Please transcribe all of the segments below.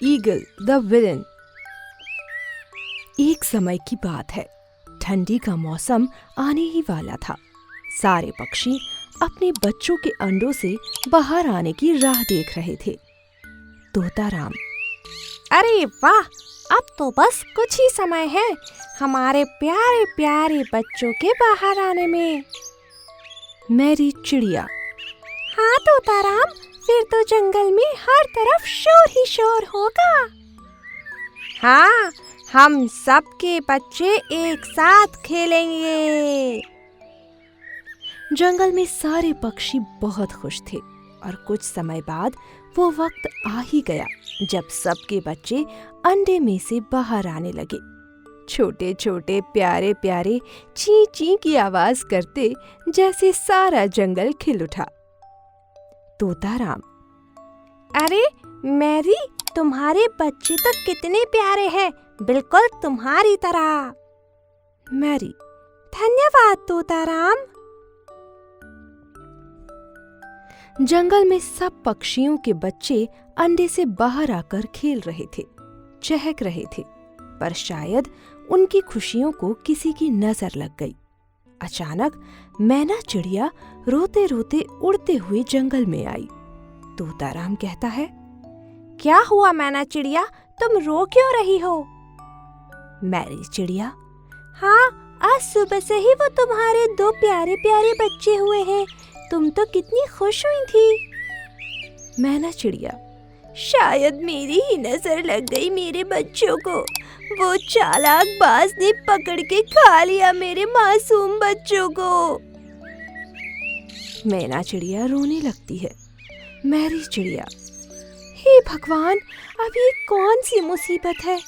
Eagle the villain. एक समय की बात है, ठंडी का मौसम आने ही वाला था। सारे पक्षी अपने बच्चों के अंडों से बाहर आने की राह देख रहे थे। तोताराम, अरे वाह, अब तो बस कुछ ही समय है हमारे प्यारे प्यारे बच्चों के बाहर आने में। मैरी चिड़िया, हाँ तोताराम, फिर तो जंगल में हर तरफ शोर ही शोर होगा। हाँ, हम सबके बच्चे एक साथ खेलेंगे। जंगल में सारे पक्षी बहुत खुश थे और कुछ समय बाद वो वक्त आ ही गया जब सबके बच्चे अंडे में से बाहर आने लगे। छोटे छोटे प्यारे प्यारे ची ची की आवाज करते जैसे सारा जंगल खिल उठा। तोताराम, अरे मैरी, तुम्हारे बच्चे तो कितने प्यारे हैं, बिल्कुल तुम्हारी तरह। मैरी, धन्यवाद तोताराम। जंगल में सब पक्षियों के बच्चे अंडे से बाहर आकर खेल रहे थे, चहक रहे थे, पर शायद उनकी खुशियों को किसी की नजर लग गई। अचानक मैना चिड़िया रोते रोते उड़ते हुए जंगल में आई। तोताराम कहता है, क्या हुआ मैना चिड़िया, तुम रो क्यों रही हो? मैरी चिड़िया, हाँ, आज सुबह से ही वो तुम्हारे दो प्यारे प्यारे बच्चे हुए हैं, तुम तो कितनी खुश हुई थी। मैना चिड़िया, शायद मेरी ही नजर लग गई मेरे बच्चों को, वो चालाक बाज ने पकड़ के खा लिया मेरे मासूम बच्चों को। मैना चिड़िया रोने लगती है। मैरी चिड़िया, हे भगवान, अब ये कौन सी मुसीबत है,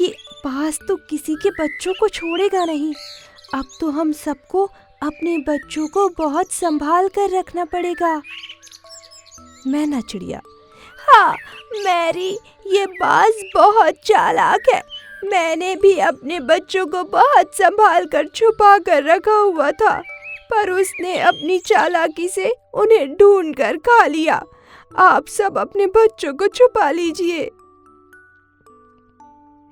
ये बाज तो किसी के बच्चों को छोड़ेगा नहीं। अब तो हम सबको अपने बच्चों को बहुत संभाल कर रखना पड़ेगा। मैना चिड़िया, हाँ मैरी, ये बाज बहुत चालाक है, मैंने भी अपने बच्चों को बहुत संभाल कर छुपा कर रखा हुआ था, पर उसने अपनी चालाकी से उन्हें ढूंढ कर खा लिया। आप सब अपने बच्चों को छुपा लीजिए।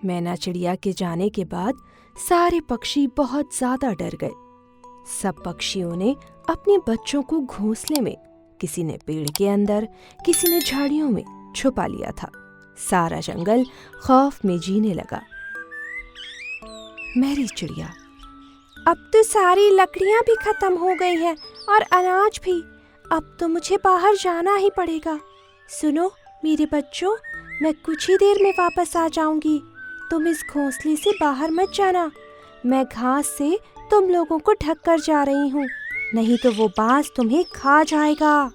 मैना चिड़िया के जाने के बाद सारे पक्षी बहुत ज्यादा डर गए। सब पक्षियों ने अपने बच्चों को घोंसले में, किसी ने पेड़ के अंदर, किसी ने झाड़ियों में छुपा लिया था। सारा जंगल खौफ में जीने लगा। मैरी चिड़िया, अब तो सारी लकड़ियां भी खत्म हो गई हैं और अनाज भी, अब तो मुझे बाहर जाना ही पड़ेगा। सुनो मेरे बच्चों, मैं कुछ ही देर में वापस आ जाऊंगी, तुम इस घोंसले से बाहर मत जाना। मैं घास से तुम लोगों को ढक कर जा रही हूँ, नहीं तो वो बाज तुम्हें खा जाएगा।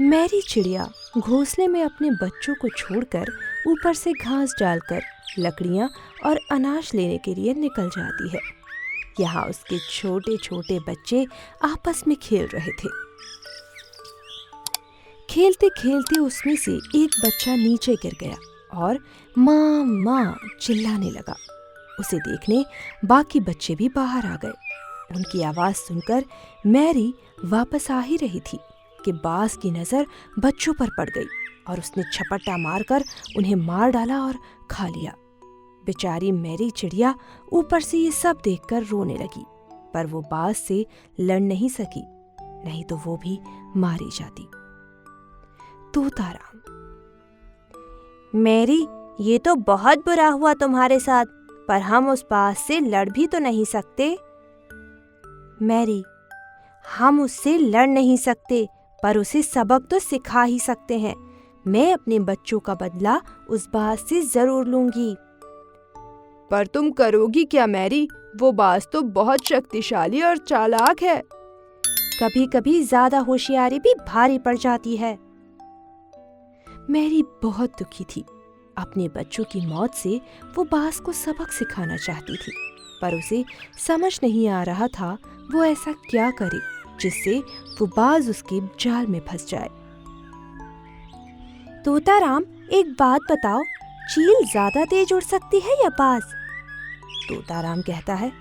मैरी चिड़िया घोंसले में अपने बच्चों को छोड़कर ऊपर से घास डालकर लकड़ियाँ और अनाज लेने के लिए निकल जाती है। यहाँ उसके छोटे छोटे बच्चे आपस में खेल रहे थे। खेलते खेलते उसमें से एक बच्चा नीचे गिर गया और माँ माँ चिल्लाने लगा। उसे देखने बाकी बच्चे भी बाहर आ गए। उनकी आवाज सुनकर मैरी वापस आ ही रही थी कि बाज की नजर बच्चों पर पड़ गई और उसने झपट्टा मारकर उन्हें मार डाला और खा लिया। बेचारी मैरी चिड़िया ऊपर से ये सब देखकर रोने लगी, पर वो बाज से लड़ नहीं सकी, नहीं तो वो भी मारी जाती। तोताराम, मैरी, ये तो बहुत बुरा हुआ तुम्हारे साथ, पर हम उस बाज से लड़ भी तो नहीं सकते। मैरी, हम उससे लड़ नहीं सकते, पर उसे सबक तो सिखा ही सकते हैं। मैं अपने बच्चों का बदला उस बाज से जरूर लूंगी। पर तुम करोगी क्या मैरी? वो बाज तो बहुत शक्तिशाली और चालाक है। कभी कभी ज्यादा होशियारी भी भारी पड़ जाती है। मैरी बहुत दुखी थी। अपने बच्चों की मौत से वो बाज को सबक सिखाना चाहती थी, पर उसे समझ नहीं आ रहा था वो ऐसा क्या करे जिससे वो बाज उसके जाल में फंस जाए। तोताराम, एक बात बताओ, चील ज्यादा तेज उड़ सकती है या बाज? तोताराम कहता है,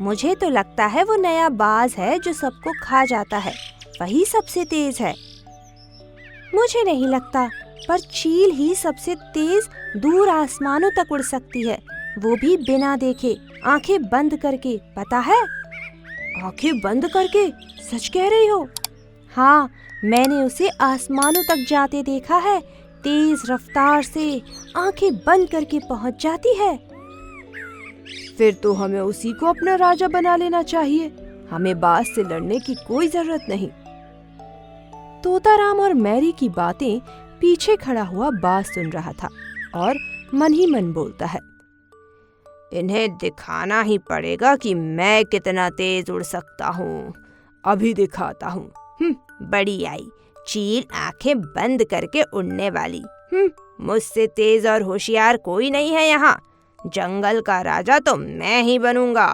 मुझे तो लगता है वो नया बाज है जो सबको खा जाता है, वही सबसे तेज है। मुझे नहीं लगता, पर चील ही सबसे तेज दूर आसमानों तक उड़ सकती है, वो भी बिना देखे, आंखें बंद करके, पता है? आंखें बंद करके? सच कह रही हो? हाँ, मैंने उसे आसमानों तक जाते देखा है। तेज रफ्तार से आंखें बंद करके पहुंच जाती है। फिर तो हमें उसी को अपना राजा बना लेना चाहिए। हमें बाज से लड़ने की कोई जरूरत नहीं। तोताराम और मैरी की बातें पीछे खड़ा हुआ बाज सुन रहा था और मन ही मन बोलता है, इन्हें दिखाना ही पड़ेगा कि मैं कितना तेज उड़ सकता हूँ। अभी दिखाता हूँ। बड़ी आई, चील आंखें बंद करके उड़ने वाली। मुझसे तेज और होशियार कोई नहीं है यहाँ। जंगल का राजा तो मैं ही बनूंगा।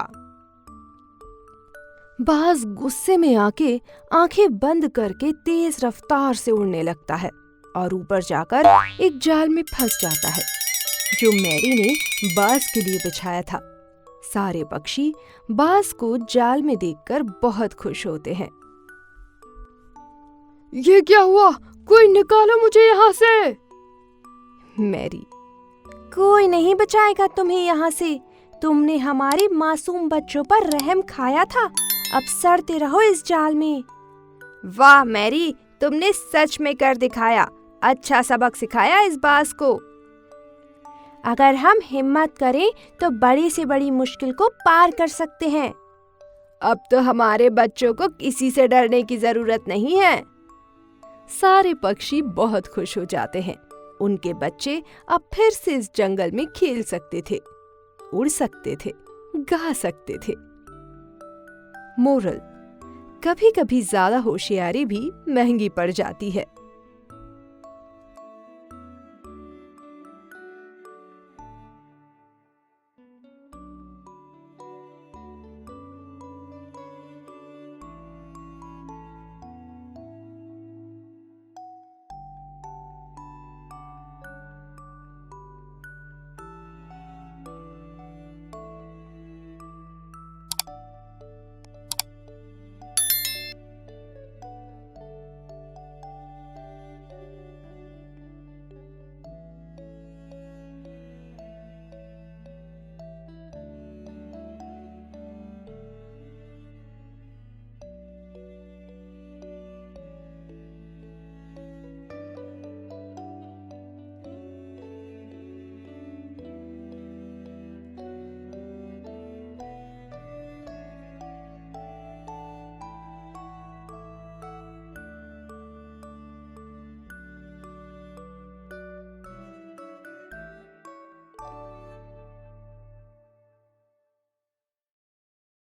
बाज गुस्से में आके आंखें बंद करके तेज रफ्तार से उड़ने लगता है और ऊपर जाकर एक जाल में फंस जाता है जो मैरी ने बाज के लिए बिछाया था। सारे पक्षी बाज को जाल में देखकर बहुत खुश होते हैं। ये क्या हुआ? कोई निकालो मुझे यहाँ से। मैरी, कोई नहीं बचाएगा तुम्हें यहाँ से। तुमने हमारे मासूम बच्चों पर रहम खाया था, अब सड़ते रहो इस जाल में। वाह मैरी, तुमने सच में कर दिखाया। अच्छा सबक सिखाया इस बाज को। अगर हम हिम्मत करें तो बड़ी से बड़ी मुश्किल को पार कर सकते हैं। अब तो हमारे बच्चों को किसी से डरने की जरूरत नहीं है। सारे पक्षी बहुत खुश हो जाते हैं। उनके बच्चे अब फिर से इस जंगल में खेल सकते थे, उड़ सकते थे, गा सकते थे। मोरल: कभी कभी ज्यादा होशियारी भी महंगी पड़ जाती है।